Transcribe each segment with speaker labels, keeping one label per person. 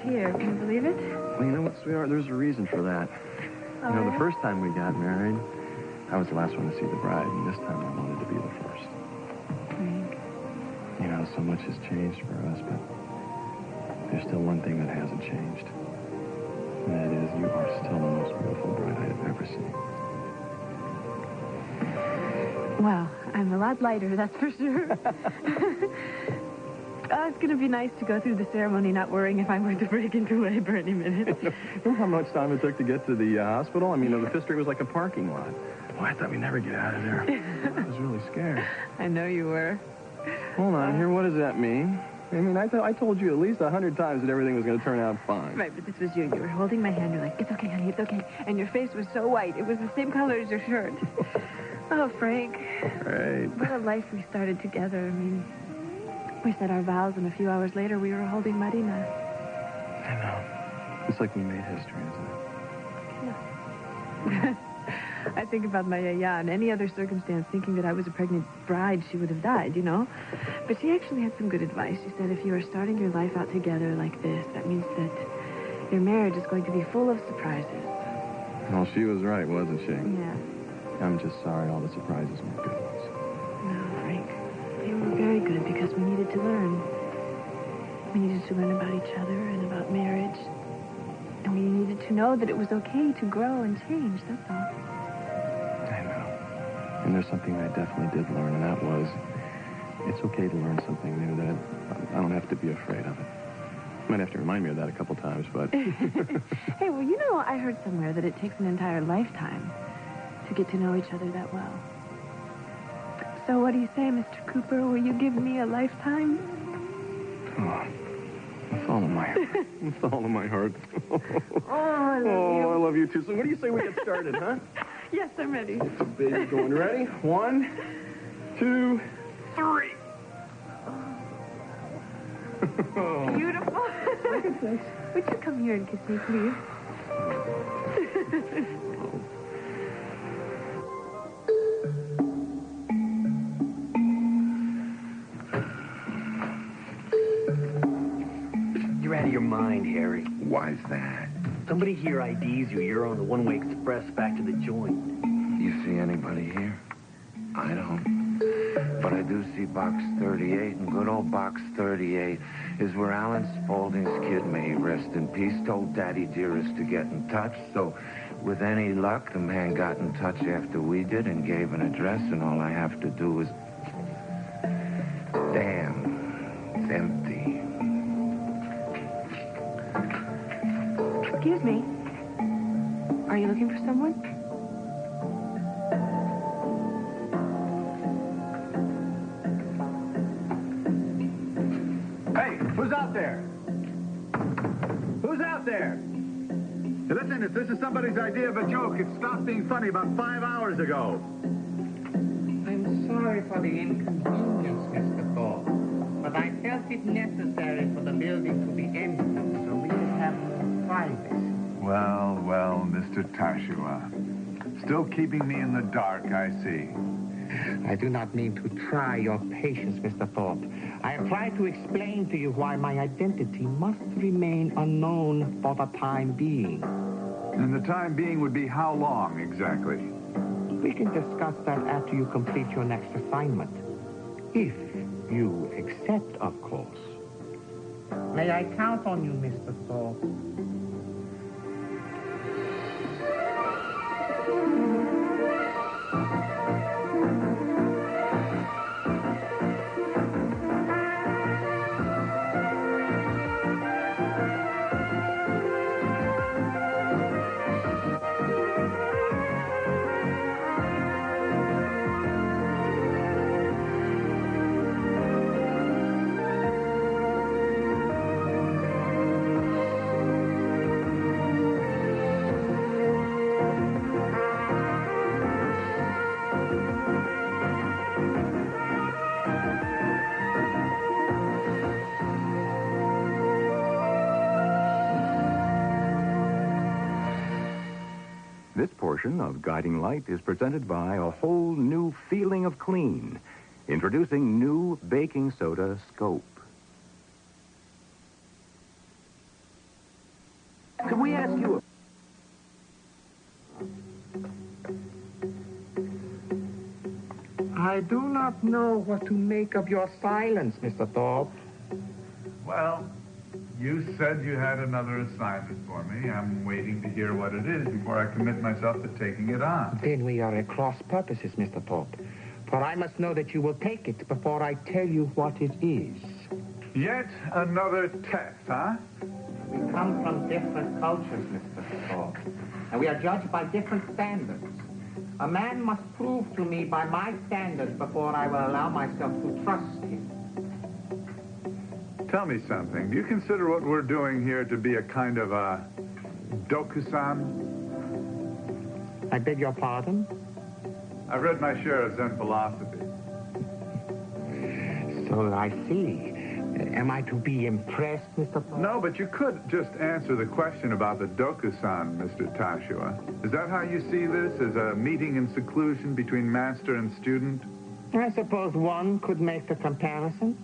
Speaker 1: here. Can you believe it?
Speaker 2: Well, you know what, sweetheart? There's a reason for that.
Speaker 1: Oh,
Speaker 2: You know, the first time we got married, I was the last one to see the bride, and this time I wanted to be the first.
Speaker 1: Frank.
Speaker 2: You know, so much has changed for us, but there's still one thing that hasn't changed. And that is, you are still the most beautiful bride I have ever seen.
Speaker 1: Well, I'm a lot lighter, that's for sure. It's going to be nice to go through the ceremony not worrying if I'm going to break into labor any minute.
Speaker 2: Remember how much time it took to get to the hospital? I mean, the Fifth Street was like a parking lot. Oh, I thought we'd never get out of there. I was really scared.
Speaker 1: I know you were.
Speaker 2: Hold on here. What does that mean? I mean, I told you at least 100 times that everything was going to turn out fine.
Speaker 1: Right, but this was you. You were holding my hand. You're like, it's okay, honey, it's okay. And your face was so white. It was the same color as your shirt. Oh, Frank.
Speaker 2: Right.
Speaker 1: What a life we started together. I mean, we said our vows, and a few hours later, we were holding Marina.
Speaker 2: I know. It's like we made history, isn't it?
Speaker 1: Yeah. I think about my yaya. In any other circumstance, thinking that I was a pregnant bride, she would have died, you know? But she actually had some good advice. She said, if you are starting your life out together like this, that means that your marriage is going to be full of surprises.
Speaker 2: Well, she was right, wasn't she?
Speaker 1: Yeah.
Speaker 2: I'm just sorry all the surprises weren't good ones.
Speaker 1: No, Frank. They were very good because we needed to learn. We needed to learn about each other and about marriage. And we needed to know that it was okay to grow and change, that's all.
Speaker 2: I know. And there's something I definitely did learn, and that was, it's okay to learn something new, that I don't have to be afraid of it. You might have to remind me of that a couple times, but...
Speaker 1: Hey, well, you know, I heard somewhere that it takes an entire lifetime to get to know each other that well. So what do you say, Mr. Cooper? Will you give me a lifetime?
Speaker 2: Oh, with all of my heart. With all of my heart.
Speaker 1: Oh, I love you.
Speaker 2: I love you too. So what do you say we get started, huh?
Speaker 1: Yes, I'm ready.
Speaker 2: It's a baby going. Ready? 1, 2, 3.
Speaker 1: Beautiful.
Speaker 2: Look at this.
Speaker 1: Would you come here and kiss me, please?
Speaker 3: You're out of your mind, Harry.
Speaker 4: Why's that?
Speaker 3: Somebody here IDs you. You're on the one-way express back to the joint.
Speaker 4: You see anybody here? I don't. But I do see box 38, and good old box 38 is where Alan Spaulding's kid, may he rest in peace, told Daddy Dearest to get in touch. So, with any luck, the man got in touch after we did and gave an address, and all I have to do is... Damn, it's empty.
Speaker 1: Excuse me. Are you looking for someone?
Speaker 5: Hey, who's out there? Who's out there? Hey, listen, if this is somebody's idea of a joke, it stopped being funny about 5 hours ago.
Speaker 6: I'm sorry for the inconvenience, Mr. Thorpe, but I felt it necessary for the building to be empty so we could have privacy.
Speaker 5: Well, Mr. Tashua. Still keeping me in the dark, I see.
Speaker 6: I do not mean to try your patience, Mr. Thorpe. I have tried to explain to you why my identity must remain unknown for the time being.
Speaker 5: And the time being would be how long, exactly?
Speaker 6: We can discuss that after you complete your next assignment. If you accept, of course. May I count on you, Mr. Thorpe?
Speaker 7: This portion of Guiding Light is presented by a whole new feeling of clean. Introducing new baking soda Scope.
Speaker 6: I do not know what to make of your silence, Mr. Thorpe.
Speaker 5: Well, you said you had another assignment for me. I'm waiting to hear what it is before I commit myself to taking it on.
Speaker 6: Then we are at cross purposes, Mr. Thorpe. For I must know that you will take it before I tell you what it is.
Speaker 5: Yet another test, huh?
Speaker 6: We come from different cultures, Mr. Thorpe. And we are judged by different standards. A man must prove to me by my standards before I will allow myself to trust him.
Speaker 5: Tell me something. Do you consider what we're doing here to be a kind of a Dokusan?
Speaker 6: I beg your pardon?
Speaker 5: I've read my share of Zen philosophy.
Speaker 6: So I see. Am I to be impressed, Mr. Thorpe?
Speaker 5: No, but you could just answer the question about the Dokusan, Mr. Tashua. Is that how you see this, as a meeting in seclusion between master and student?
Speaker 6: I suppose one could make the comparison.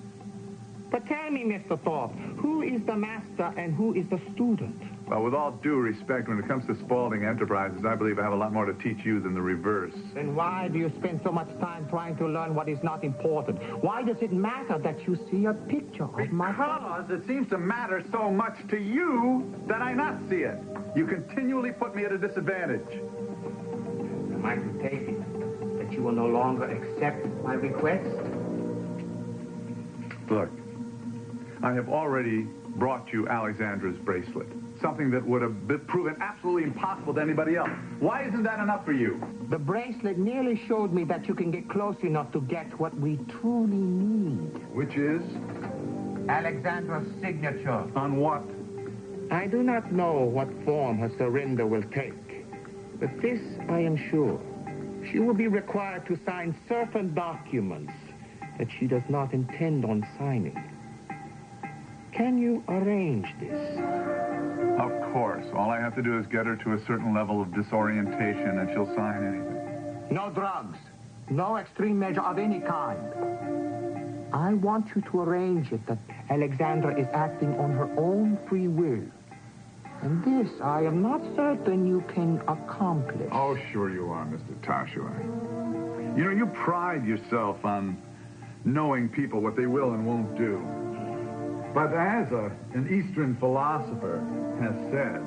Speaker 6: But tell me, Mr. Thorpe, who is the master and who is the student?
Speaker 5: Well, with all due respect, when it comes to Spaulding Enterprises, I believe I have a lot more to teach you than the reverse.
Speaker 6: Then why do you spend so much time trying to learn what is not important? Why does it matter that you see a picture of my father?
Speaker 5: Because it seems to matter so much to you that I not see it. You continually put me at a disadvantage.
Speaker 6: Am I to take it that you will no longer accept my request?
Speaker 5: Look, I have already brought you Alexandra's bracelet. Something that would have been proven absolutely impossible to anybody else. Why isn't that enough for you?
Speaker 6: The bracelet merely showed me that you can get close enough to get what we truly need.
Speaker 5: Which is?
Speaker 6: Alexandra's signature.
Speaker 5: On what?
Speaker 6: I do not know what form her surrender will take. But this I am sure. She will be required to sign certain documents that she does not intend on signing. Can you arrange this?
Speaker 5: Of course. All I have to do is get her to a certain level of disorientation and she'll sign anything.
Speaker 6: No drugs. No extreme measure of any kind. I want you to arrange it that Alexandra is acting on her own free will. And this I am not certain you can accomplish.
Speaker 5: Oh, sure you are, Mr. Tashua. You know, you pride yourself on knowing people what they will and won't do. But as an Eastern philosopher has said,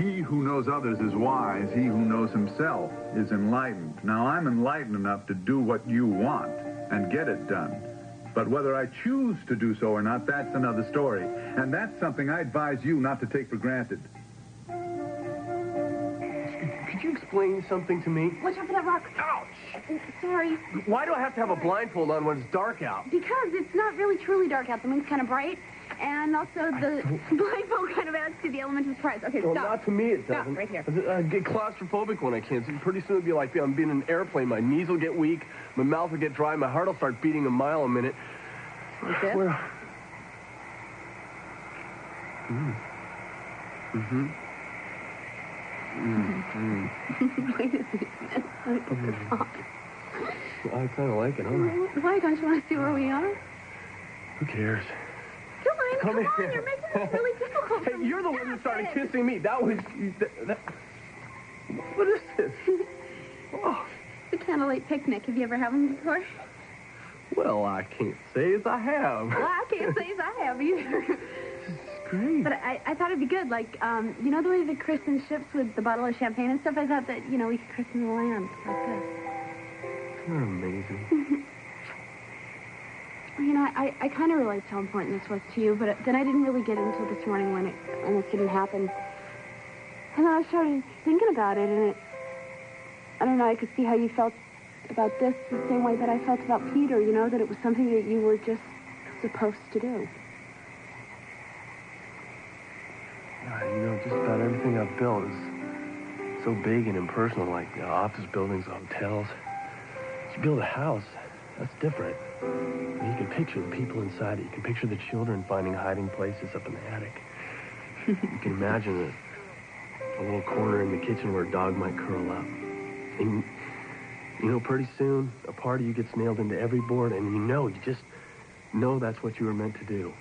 Speaker 5: he who knows others is wise, he who knows himself is enlightened. Now, I'm enlightened enough to do what you want and get it done. But whether I choose to do so or not, that's another story. And that's something I advise you not to take for granted.
Speaker 2: Could you explain something to me?
Speaker 8: Watch out for that rock.
Speaker 2: Ouch!
Speaker 8: Sorry.
Speaker 2: Why do I have to have a blindfold on when it's dark out?
Speaker 8: Because it's not really truly dark out. The moon's kind of bright. And also the blindfold kind of adds to the element of surprise. Okay,
Speaker 2: Well,
Speaker 8: stop.
Speaker 2: not to me, it
Speaker 8: Stop,
Speaker 2: doesn't.
Speaker 8: right here.
Speaker 2: I get claustrophobic when I can't. So pretty soon it'll be like I'm being in an airplane. My knees will get weak, my mouth will get dry, my heart will start beating a mile a minute.
Speaker 8: Like this?
Speaker 2: Where...
Speaker 8: Wait a second.
Speaker 2: I kind of like it, huh?
Speaker 8: Why? Don't you want to see where we are?
Speaker 2: Who cares?
Speaker 8: Come on,
Speaker 2: here.
Speaker 8: you're making this really difficult
Speaker 2: Hey,
Speaker 8: for me.
Speaker 2: you're the one who
Speaker 8: Stop
Speaker 2: started
Speaker 8: it.
Speaker 2: kissing me. That was... What is this? Oh,
Speaker 8: It's a candlelight picnic. Have you ever had one before?
Speaker 2: well, I can't say as I have.
Speaker 8: Well, I can't say as I have either.
Speaker 2: It's great.
Speaker 8: But I thought it'd be good. Like, you know the way they christen ships with the bottle of champagne and stuff? I thought that, we could christen the land like this.
Speaker 2: You're amazing.
Speaker 8: I kind of realized how important this was to you, but then I didn't really get it until this morning when it almost didn't happen. And then I started thinking about it, and I don't know, I could see how you felt about this the same way that I felt about Peter, that it was something that you were just supposed to do.
Speaker 2: Just about everything I've built is so big and impersonal, like office buildings, hotels. You build a house, that's different. You can picture the people inside it. You can picture the children finding hiding places up in the attic. You can imagine a little corner in the kitchen where a dog might curl up. And, pretty soon, a part of you gets nailed into every board, and you just know that's what you were meant to do.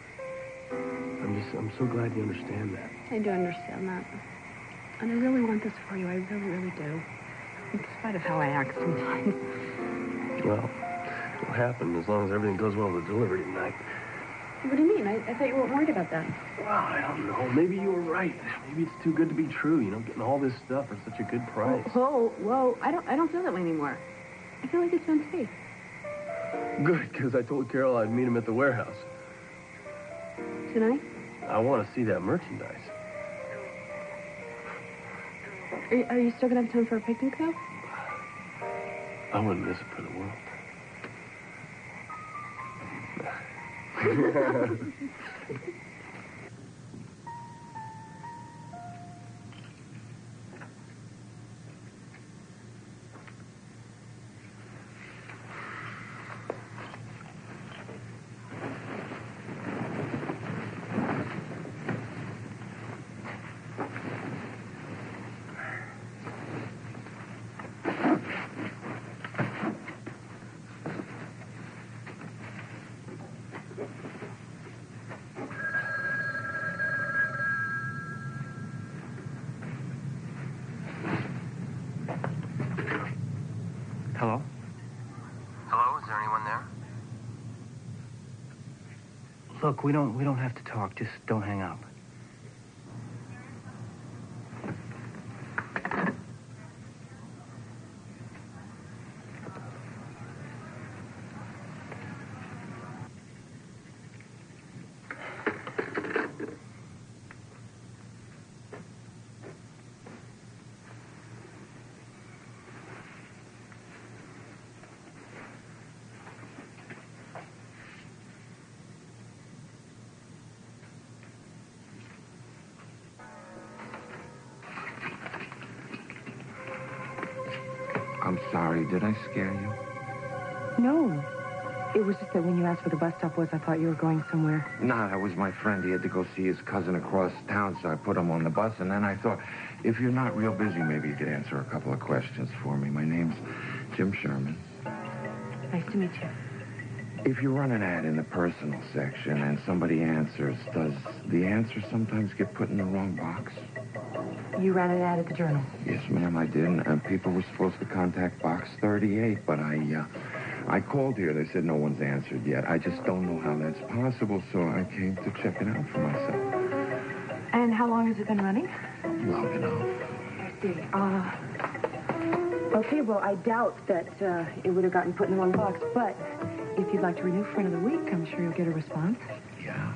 Speaker 2: I'm so glad you understand that.
Speaker 8: I do understand that. And I really want this for you. I really, really do. In spite of how I act sometimes.
Speaker 2: Well, it'll happen as long as everything goes well with the delivery tonight.
Speaker 1: What do you mean? I thought you weren't worried about that.
Speaker 2: Well, I don't know. Maybe you were right. Maybe it's too good to be true, getting all this stuff for such a good price.
Speaker 1: Whoa. I don't feel that way anymore. I feel like it's unsafe.
Speaker 2: Good, because I told Carol I'd meet him at the warehouse.
Speaker 1: Tonight?
Speaker 2: I want to see that merchandise.
Speaker 1: Are you still going to have time for a picnic, though?
Speaker 2: I wouldn't miss it for the world.
Speaker 3: Hello?
Speaker 9: Hello, is there anyone there?
Speaker 3: Look, we don't have to talk. Just don't hang up.
Speaker 4: I'm sorry. Did I scare you?
Speaker 10: No. It was just that when you asked where the bus stop was, I thought you were going somewhere.
Speaker 4: No, that was my friend. He had to go see his cousin across town, so I put him on the bus. And then I thought, if you're not real busy, maybe you could answer a couple of questions for me. My name's Jim Sherman.
Speaker 10: Nice to meet you.
Speaker 4: If you run an ad in the personal section and somebody answers, does the answer sometimes get put in the wrong box?
Speaker 10: You ran an ad at the Journal.
Speaker 4: Yes, ma'am, I did. And people were supposed to contact Box 38, but I called here. They said no one's answered yet. I just don't know how that's possible, so I came to check it out for myself.
Speaker 10: And how long has it been running?
Speaker 4: Long enough.
Speaker 10: I see. Okay, well, I doubt that it would have gotten put in the wrong box, but if you'd like to renew for another week, I'm sure you'll get a response.
Speaker 4: Yeah.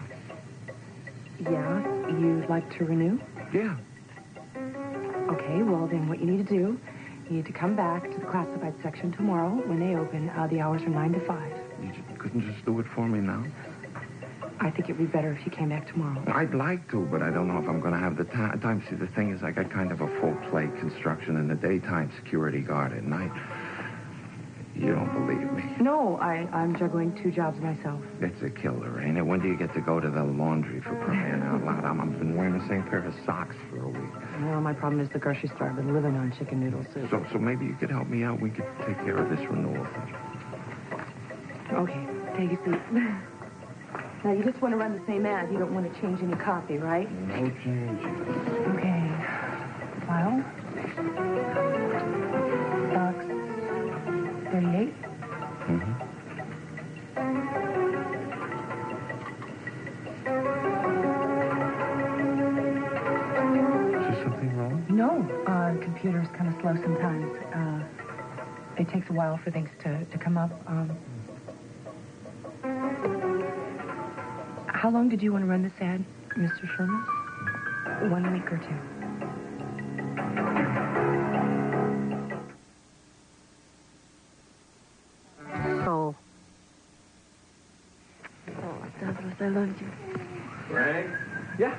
Speaker 10: Yeah? You'd like to renew?
Speaker 4: Yeah.
Speaker 10: Okay, well, then what you need to do, you need to come back to the classified section tomorrow when they open. The hours are 9 to 5.
Speaker 4: You couldn't just do it for me now?
Speaker 10: I think it'd be better if you came back tomorrow.
Speaker 4: I'd like to, but I don't know if I'm going to have the time. See, the thing is, I got kind of a full-plate construction in the daytime, security guard at night. You don't believe me.
Speaker 10: No, I'm juggling 2 jobs myself.
Speaker 4: It's a killer, ain't it? When do you get to go to the laundry, for crying out loud? I've been wearing the same pair of socks for a week.
Speaker 10: Well, my problem is the grocery store. I've been living on chicken noodle soup.
Speaker 4: So maybe you could help me out. We could take care of this renewal thing.
Speaker 10: Okay, take a seat. Now, you just want to run the same ad. You don't want to change any copy, right?
Speaker 4: No change.
Speaker 10: Okay. File. Box 38.
Speaker 4: Mm-hmm. Is there something wrong?
Speaker 10: No, the computer's kind of slow sometimes. It takes a while for things to come up. How long did you want to run this ad, Mr. Sherman? 1 week or 2?
Speaker 1: Oh, Stavros, I loved you.
Speaker 2: Frank? Yeah?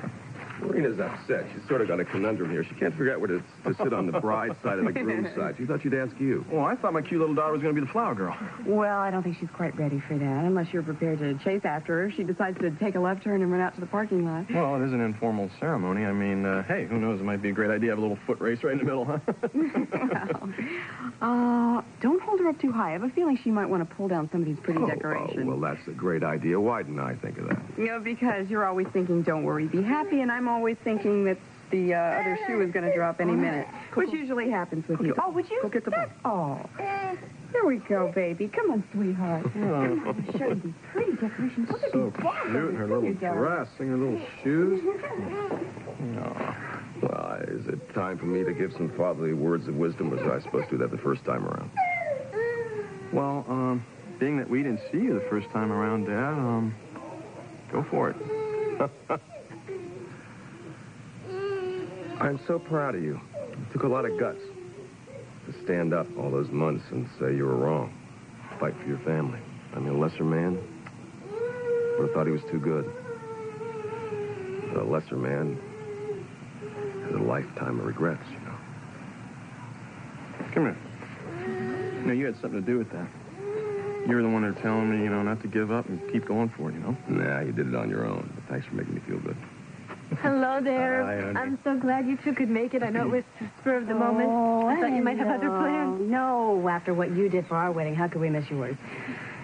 Speaker 2: Marina's upset. She's sort of got a conundrum here. She can't figure out where to sit on the bride's side and the groom's side. She thought she'd ask you.
Speaker 11: Well, I thought my cute little daughter was going to be the flower girl.
Speaker 1: Well, I don't think she's quite ready for that, unless you're prepared to chase after her. She decides to take a left turn and run out to the parking lot.
Speaker 11: Well, it is an informal ceremony. I mean, hey, who knows? It might be a great idea to have a little foot race right in the middle, huh?
Speaker 1: Well, don't hold her up too high. I have a feeling she might want to pull down some of these pretty decorations.
Speaker 2: Oh, well, that's a great idea. Why didn't I think of that?
Speaker 1: You know, because you're always thinking, don't worry, be happy, and I'm always thinking that the other shoe is going to drop any minute, which usually happens with you. Oh, would you?
Speaker 11: Go get the ball.
Speaker 1: Oh.
Speaker 10: Here we go, baby. Come on, sweetheart. Come on, I'll show you these pretty decorations. Look at
Speaker 11: So
Speaker 10: these balls.
Speaker 11: cute in her little dress and her little shoes. Oh.
Speaker 12: Well, is it time for me to give some fatherly words of wisdom, or was I supposed to do that the first time around?
Speaker 11: Well, being that we didn't see you the first time around, Dad, go for it.
Speaker 12: I'm so proud of you. It took a lot of guts to stand up all those months and say you were wrong. Fight for your family. I mean, a lesser man would have thought he was too good. But a lesser man has a lifetime of regrets, you know.
Speaker 11: Come here. You know, you had something to do with that. You were the one that telling me, not to give up and keep going for it,
Speaker 12: Nah, you did it on your own. But thanks for making me feel good.
Speaker 1: Hello there. I'm so glad you two could make it. I know it was the spur of the moment. I thought you might have other plans.
Speaker 10: No, after what you did for our wedding, how could we miss yours?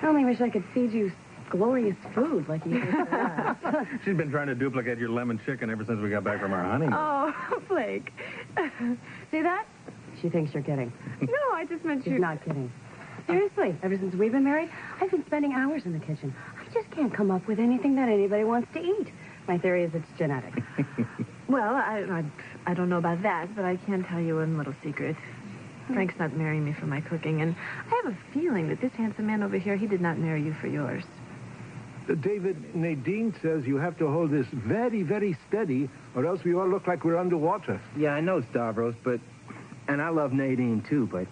Speaker 10: I only wish I could feed you glorious food like you did for us.
Speaker 13: She's been trying to duplicate your lemon chicken ever since we got back from our honeymoon.
Speaker 1: Oh, Blake. See that?
Speaker 10: She thinks you're kidding.
Speaker 1: No, I just meant
Speaker 10: She's not kidding. Seriously, ever since we've been married, I've been spending hours in the kitchen. I just can't come up with anything that anybody wants to eat. My theory is it's genetic.
Speaker 1: Well, I don't know about that, but I can tell you one little secret. Frank's not marrying me for my cooking, and I have a feeling that this handsome man over here, he did not marry you for yours.
Speaker 14: David, Nadine says you have to hold this very, very steady, or else we all look like we're underwater.
Speaker 3: Yeah, I know, Stavros, and I love Nadine, too, but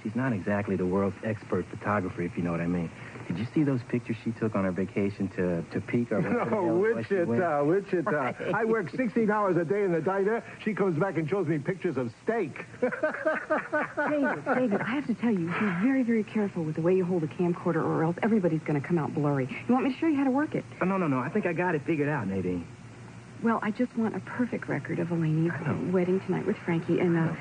Speaker 3: she's not exactly the world's expert photographer, if you know what I mean. Did you see those pictures she took on her vacation to Topeka?
Speaker 14: No, Wichita.
Speaker 3: Right.
Speaker 14: I work 16 hours a day in the diner. She comes back and shows me pictures of steak.
Speaker 10: David, I have to tell you, be very, very careful with the way you hold a camcorder, or else everybody's going to come out blurry. You want me to show you how to work it?
Speaker 3: Oh, no. I think I got it figured out, Nadine.
Speaker 10: Well, I just want a perfect record of Elaine's wedding tonight with Frankie, and,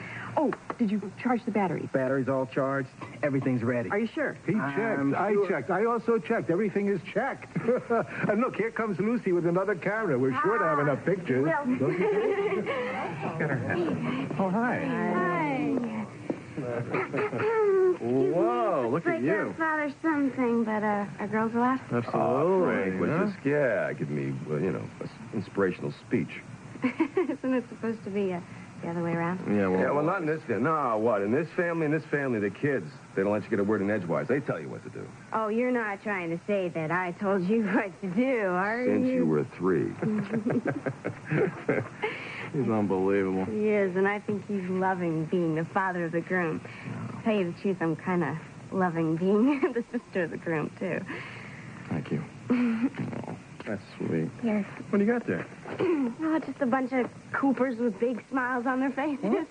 Speaker 10: did you charge the batteries?
Speaker 3: Batteries all charged. Everything's ready.
Speaker 10: Are you sure?
Speaker 14: He checked. I checked. I also checked. Everything is checked. And look, here comes Lucy with another camera. We're sure to have enough pictures.
Speaker 8: Well,
Speaker 14: Don't you think?
Speaker 13: Got her hat. Oh, hi.
Speaker 8: Hi.
Speaker 11: Whoa, look at you.
Speaker 8: Like a father-son thing, but a girl's last.
Speaker 12: Frank, give me, an inspirational speech.
Speaker 8: Isn't it supposed to be the other way around?
Speaker 11: Yeah,
Speaker 12: well, not in this family. No, what? In this family, the kids, they don't let you get a word in edgewise. They tell you what to do.
Speaker 8: Oh, you're not trying to say that I told you what to do, are
Speaker 12: Since you were 3.
Speaker 11: He's unbelievable.
Speaker 8: He is, and I think he's loving being the father of the groom. To tell you the truth, I'm kind of loving being the sister of the groom, too.
Speaker 11: Thank you. Oh, that's sweet.
Speaker 8: Yes.
Speaker 11: What do you got there?
Speaker 8: Oh, just a bunch of Coopers with big smiles on their faces.
Speaker 11: What?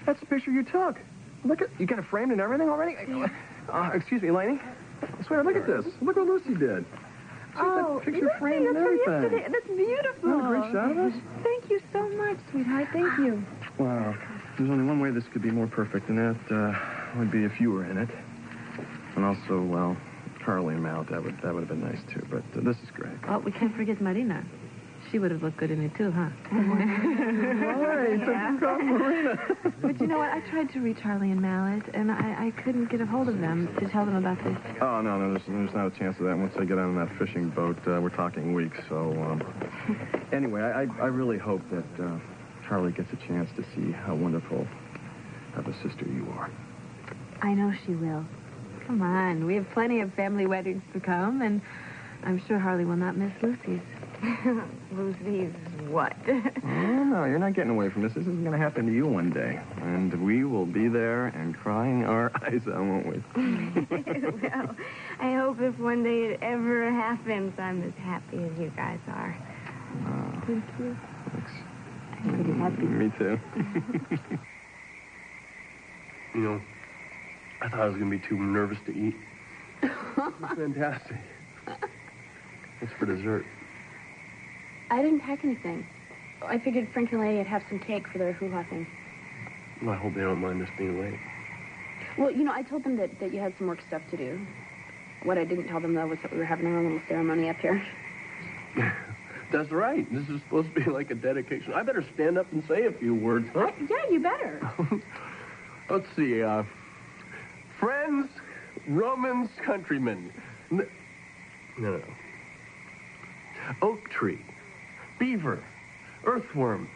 Speaker 11: That's the picture you took. Look at, you got it framed and everything already? Excuse me, Lainey. Swear, look at this. Look what Lucy did.
Speaker 1: Oh,
Speaker 11: picture framed and everything.
Speaker 1: That's beautiful.
Speaker 11: What a great shot of us.
Speaker 1: Thank you so much, sweetheart. Thank you.
Speaker 11: Wow. There's only one way this could be more perfect, and that would be if you were in it. And also, well, Carly and Mal, that would have been nice, too. But this is great.
Speaker 1: Oh, we can't forget Marina. She would have looked good in it, too, huh?
Speaker 11: Marina.
Speaker 1: But you know what? I tried to reach Harley and Mallet, and I couldn't get a hold of them to tell them about this.
Speaker 11: Oh, no, there's not a chance of that. Once I get on that fishing boat, we're talking weeks. So, anyway, I really hope that Charlie gets a chance to see how wonderful of a sister you are.
Speaker 1: I know she will. Come on. We have plenty of family weddings to come, and I'm sure Harley will not miss Lucy's.
Speaker 8: Lucy's what?
Speaker 11: Oh, no, you're not getting away from this. This is going to happen to you one day. And we will be there and crying our eyes out, won't we?
Speaker 8: Well, I hope if one day it ever happens, I'm as happy as you guys are.
Speaker 1: Thank you.
Speaker 11: Thanks.
Speaker 1: I'm pretty happy.
Speaker 11: Me too.
Speaker 15: You know, I thought I was going to be too nervous to eat.
Speaker 11: Fantastic.
Speaker 15: What's for dessert?
Speaker 8: I didn't pack anything. I figured Frank and Lady would have some cake for their hoo-ha thing.
Speaker 15: Well, I hope they don't mind us being late.
Speaker 8: Well, you know, I told them that you had some work stuff to do. What I didn't tell them, though, was that we were having our own little ceremony up here.
Speaker 15: That's right. This is supposed to be like a dedication. I better stand up and say a few words, huh?
Speaker 8: Yeah, you better.
Speaker 15: Let's see, Friends, Romans, countrymen. No. Oak tree, beaver, earthworm.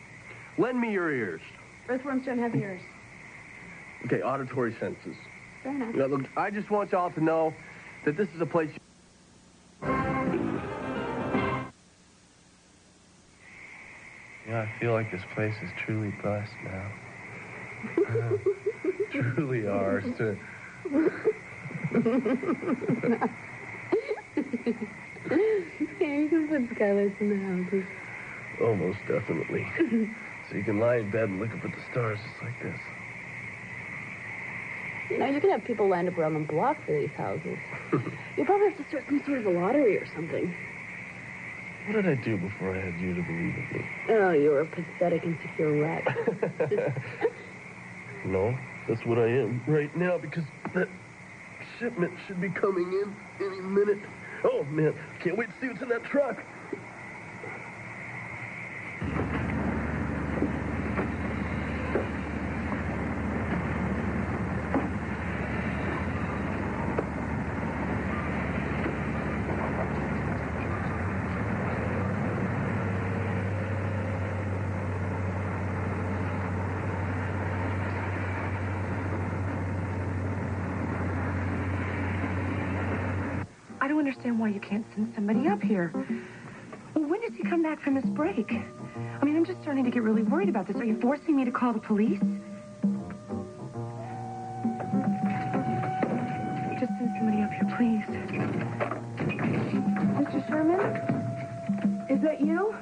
Speaker 15: Lend me your ears.
Speaker 8: Earthworms don't have ears.
Speaker 15: Okay, auditory senses.
Speaker 8: Fair enough.
Speaker 15: Now, look, I just want y'all to know that this is a place.
Speaker 16: I feel like this place is truly blessed now. Truly ours to.
Speaker 8: Yeah, you can put skylights in the houses.
Speaker 15: Almost definitely. So you can lie in bed and look up at the stars just like this.
Speaker 8: You know, you can have people lined up around the block for these houses. You probably have to start some sort of a lottery or something.
Speaker 15: What did I do before I had you to believe in me?
Speaker 8: Oh, you're a pathetic, insecure wreck.
Speaker 15: No, that's what I am right now because that shipment should be coming in any minute. Oh, man, can't wait to see what's in that truck.
Speaker 1: I don't understand why you can't send somebody up here. Well, when does he come back from his break? I mean, I'm just starting to get really worried about this. Are you forcing me to call the police? Just send somebody up here, please.
Speaker 8: Mr. Sherman? Is that you?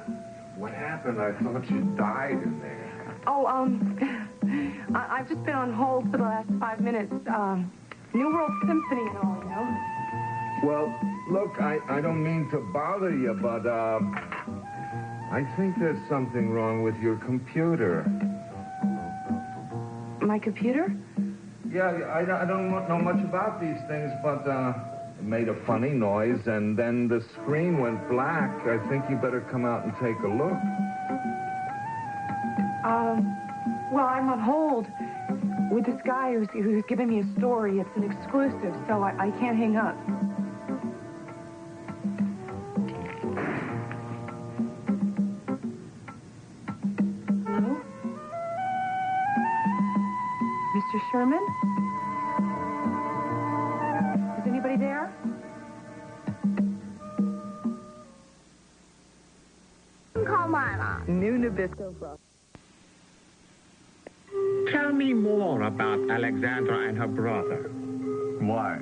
Speaker 4: What happened? I thought you died in there.
Speaker 1: Oh, I've just been on hold for the last 5 minutes. New World Symphony and all, you know?
Speaker 4: Well, look, I don't mean to bother you, but, I think there's something wrong with your computer.
Speaker 1: My computer?
Speaker 4: Yeah, I don't know much about these things, but, it made a funny noise, and then the screen went black. I think you better come out and take a look.
Speaker 1: Well, I'm on hold with this guy who's giving me a story. It's an exclusive, so I can't hang up. Hello? Mr. Sherman? Is anybody there?
Speaker 8: Call Mama.
Speaker 1: New Nabisco Frost.
Speaker 6: Tell me more about Alexandra and her brother.
Speaker 5: Why?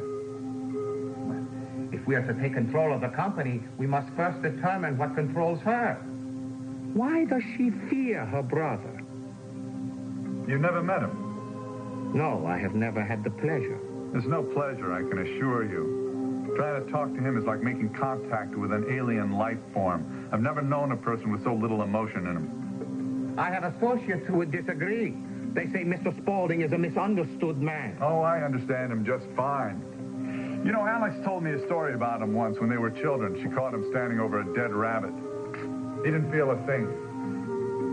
Speaker 6: If we are to take control of the company, we must first determine what controls her. Why does she fear her brother?
Speaker 5: You've never met him?
Speaker 6: No, I have never had the pleasure.
Speaker 5: There's no pleasure, I can assure you. Trying to talk to him is like making contact with an alien life form. I've never known a person with so little emotion in him.
Speaker 6: I have associates who would disagree. They say Mr. Spaulding is a misunderstood man.
Speaker 5: Oh, I understand him just fine. You know, Alex told me a story about him once when they were children. She caught him standing over a dead rabbit. He didn't feel a thing.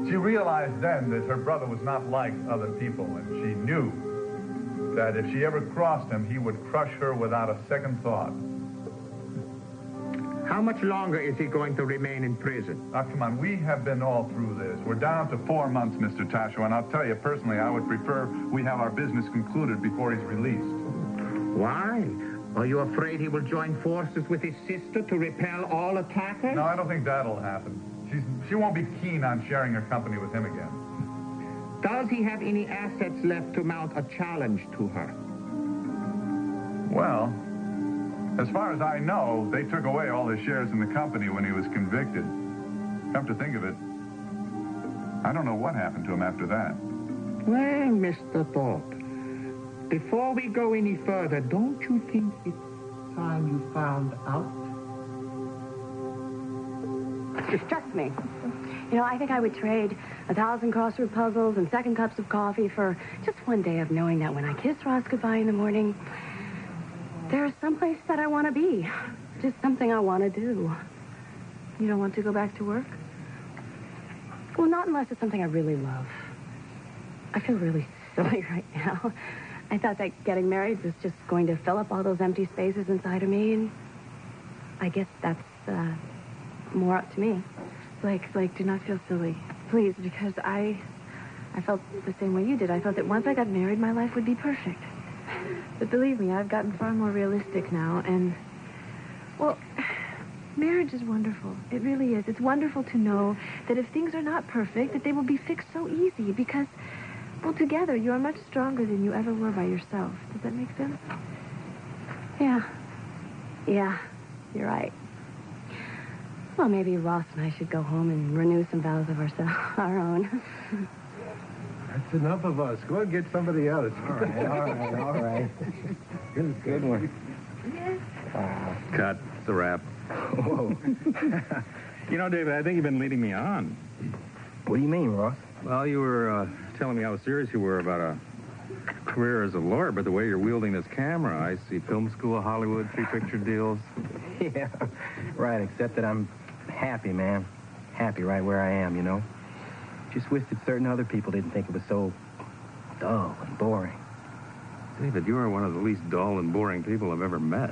Speaker 5: She realized then that her brother was not like other people, and she knew that if she ever crossed him, he would crush her without a second thought.
Speaker 6: How much longer is he going to remain in prison?
Speaker 5: Come on, we have been all through this. We're down to 4 months, Mr. Tashua, and I'll tell you personally, I would prefer we have our business concluded before he's released.
Speaker 6: Why? Are you afraid he will join forces with his sister to repel all attackers?
Speaker 5: No, I don't think that'll happen. She won't be keen on sharing her company with him again.
Speaker 6: Does he have any assets left to mount a challenge to her?
Speaker 5: Well, as far as I know, they took away all his shares in the company when he was convicted. Come to think of it, I don't know what happened to him after that.
Speaker 6: Well, Mr. Thorpe, before we go any further, don't you think it's time you found out?
Speaker 10: Trust me. You know, I think I would trade 1,000 crossword puzzles and second cups of coffee for just one day of knowing that when I kiss Ross goodbye in the morning, there's someplace that I want to be. Just something I want to do.
Speaker 1: You don't want to go back to work?
Speaker 10: Well, not unless it's something I really love. I feel really silly right now. I thought that getting married was just going to fill up all those empty spaces inside of me, and I guess that's more up to me.
Speaker 1: Blake, do not feel silly. Please, because I felt the same way you did. I thought that once I got married, my life would be perfect. But believe me, I've gotten far more realistic now, and, well, marriage is wonderful. It really is. It's wonderful to know that if things are not perfect, that they will be fixed so easy because, well, together you are much stronger than you ever were by yourself. Does that make sense?
Speaker 10: Yeah, you're right. Well, maybe Ross and I should go home and renew some vows of our own.
Speaker 14: That's enough of us. Go and get somebody else.
Speaker 3: All right. Good one.
Speaker 7: Wow. Cut. It's a wrap.
Speaker 3: Whoa.
Speaker 7: You know, David, I think you've been leading me on.
Speaker 3: What do you mean, Ross?
Speaker 7: Well, you were telling me how serious you were about a career as a lawyer, but the way you're wielding this camera, I see film school, Hollywood, 3-picture deals.
Speaker 3: Yeah, right, except that I'm happy, man. Happy right where I am, you know? Just wish that certain other people didn't think it was so dull and boring.
Speaker 7: David, you are one of the least dull and boring people I've ever met.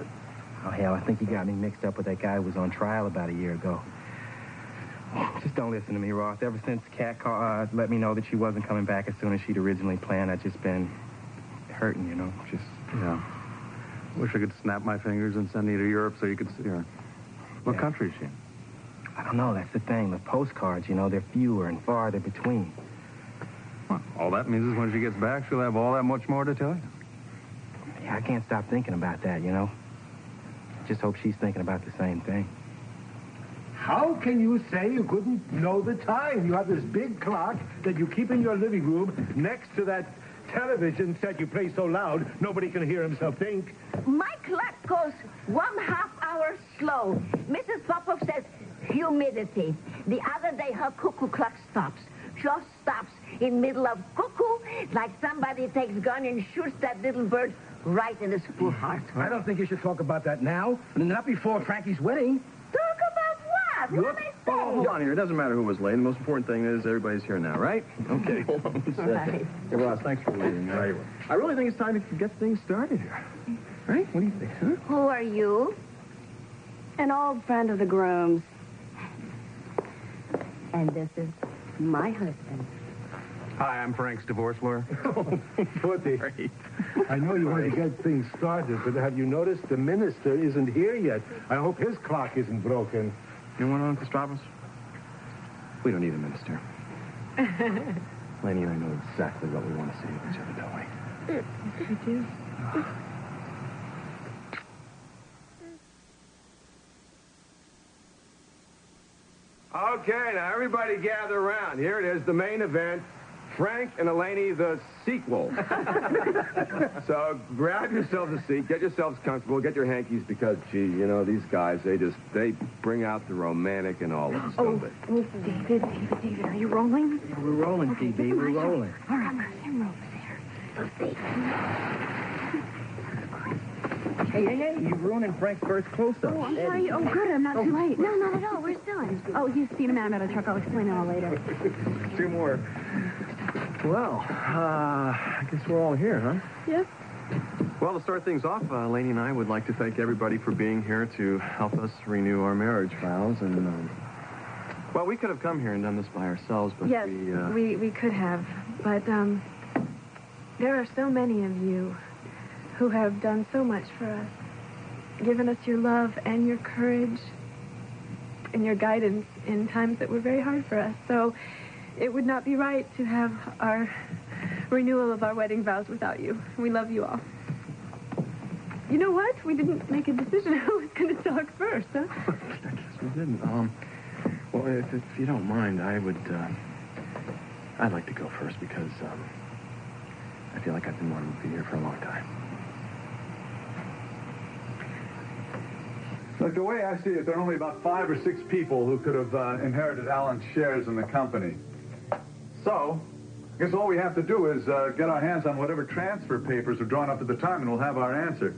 Speaker 3: Oh, hell, I think you got me mixed up with that guy who was on trial about a year ago. Just don't listen to me, Ross. Ever since Kat let me know that she wasn't coming back as soon as she'd originally planned, I've just been hurting, you know?
Speaker 7: Yeah. Wish I could snap my fingers and send you to Europe so you could see her. What country is she in?
Speaker 3: I don't know. That's the thing. The postcards, you know, they're fewer and farther between.
Speaker 7: Well, all that means is when she gets back, she'll have all that much more to tell you.
Speaker 3: Yeah, I can't stop thinking about that, you know? Just hope she's thinking about the same thing.
Speaker 14: How can you say you couldn't know the time? You have this big clock that you keep in your living room next to that television set you play so loud nobody can hear himself think.
Speaker 17: My clock goes 1/2 hour slow. Mrs. Popov says humidity. The other day her cuckoo clock stops. Just stops in middle of cuckoo like somebody takes gun and shoots that little bird right in his full heart.
Speaker 14: I don't think you should talk about that now. Not before Frankie's wedding.
Speaker 17: Talk about what? What did I say?
Speaker 11: Oh, hold on here. It doesn't matter who was late. The most important thing is everybody's here now, right? Okay. Hold on a second.
Speaker 17: Right.
Speaker 11: Hey, Ross, thanks for leaving. I really think it's time to get things started here. Right? What do you think, huh?
Speaker 17: Who are you?
Speaker 10: An old friend of the groom's. And this is my husband.
Speaker 7: Hi, I'm Frank's divorce lawyer.
Speaker 14: Oh, Footy. I know you want to get things started, but have you noticed the minister isn't here yet? I hope his clock isn't broken.
Speaker 11: You want on, Kostravos? We don't need a minister. Laney and I know exactly what we want to see in each other, don't we?
Speaker 1: Yes, we do.
Speaker 12: Okay, now everybody gather around. Here it is, the main event. Frank and Eleni, the sequel. So grab yourselves a seat, get yourselves comfortable, get your hankies, because, gee, you know, these guys, they bring out the romantic in all of us, don't they?
Speaker 10: David, are you rolling?
Speaker 3: We're rolling, TB, we're rolling.
Speaker 10: All right, Sam Rose here. So safe.
Speaker 3: Hey, you're ruining Frank's first close-up.
Speaker 10: Oh, I'm sorry. Oh, good, I'm not too late. No, not at all. We're still in. Oh, he's seen a man out of the truck. I'll explain it all later.
Speaker 11: 2 more. Well, I guess we're all here, huh?
Speaker 1: Yes.
Speaker 11: Well, to start things off, Laney and I would like to thank everybody for being here to help us renew our marriage vows. And, well, we could have come here and done this by ourselves, but
Speaker 1: yes, we could have. But there are so many of you who have done so much for us, given us your love and your courage and your guidance in times that were very hard for us. So it would not be right to have our renewal of our wedding vows without you. We love you all. You know what? We didn't make a decision who was going to talk first, huh?
Speaker 11: I guess we didn't. Well, if you don't mind, I'd like to go first because I feel like I've been wanting to be here for a long time.
Speaker 5: Look, the way I see it, there are only about 5 or 6 people who could have inherited Alan's shares in the company. So, I guess all we have to do is get our hands on whatever transfer papers are drawn up at the time, and we'll have our answer.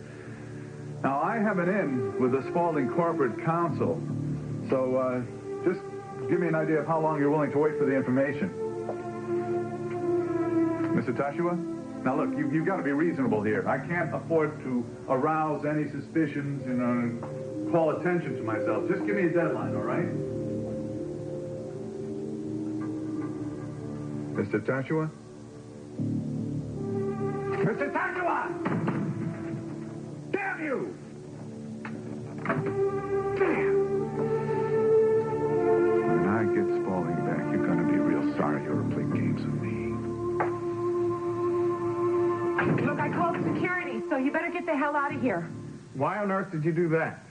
Speaker 5: Now, I have an in with the Spaulding Corporate Council, so just give me an idea of how long you're willing to wait for the information. Mr. Tashua? Now, look, you've got to be reasonable here. I can't afford to arouse any suspicions, call attention to myself. Just give me a deadline, all right? Mr. Tashua? Mr. Tashua! Damn you! Damn! When I get Spaulding back, you're going to be real sorry you ever played games with me.
Speaker 10: Look, I called security, so you better get the hell out of here.
Speaker 5: Why on earth did you do that?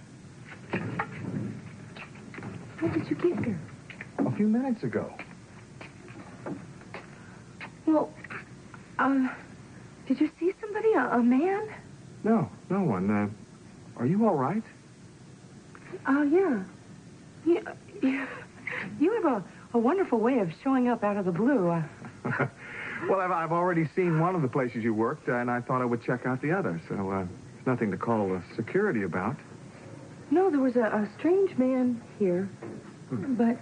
Speaker 10: When did you get here?
Speaker 5: A few minutes ago.
Speaker 10: Well, did you see somebody, a man?
Speaker 5: No one. Are you all right?
Speaker 10: Oh, yeah. You have a wonderful way of showing up out of the blue.
Speaker 5: Well, I've already seen one of the places you worked, and I thought I would check out the other, so there's nothing to call security about.
Speaker 10: No, there was a strange man here, but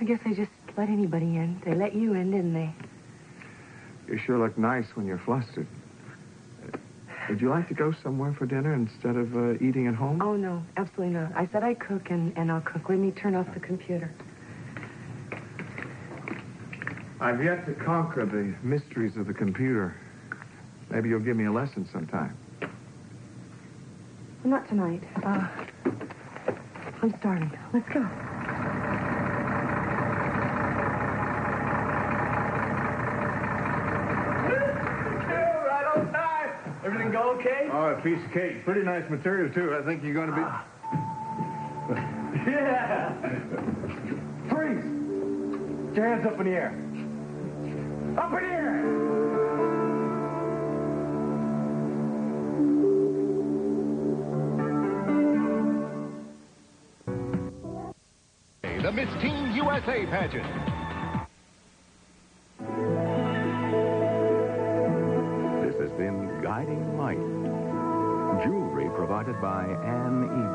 Speaker 10: I guess they just let anybody in. They let you in, didn't they?
Speaker 5: You sure look nice when you're flustered. Would you like to go somewhere for dinner instead of eating at home?
Speaker 10: Oh, no, absolutely not. I said I'd cook, and I'll cook. Let me turn off the computer.
Speaker 5: I've yet to conquer the mysteries of the computer. Maybe you'll give me a lesson sometime.
Speaker 10: Well, not tonight. I'm starting. Let's go.
Speaker 14: Right on time. Everything go okay? Oh, a piece of cake. Pretty nice material, too. I think you're going to be... Yeah! Freeze! Put your hands up in the air. Up in the air!
Speaker 18: The Miss Teen USA pageant.
Speaker 19: This has been Guiding Light. Jewelry provided by Anne E.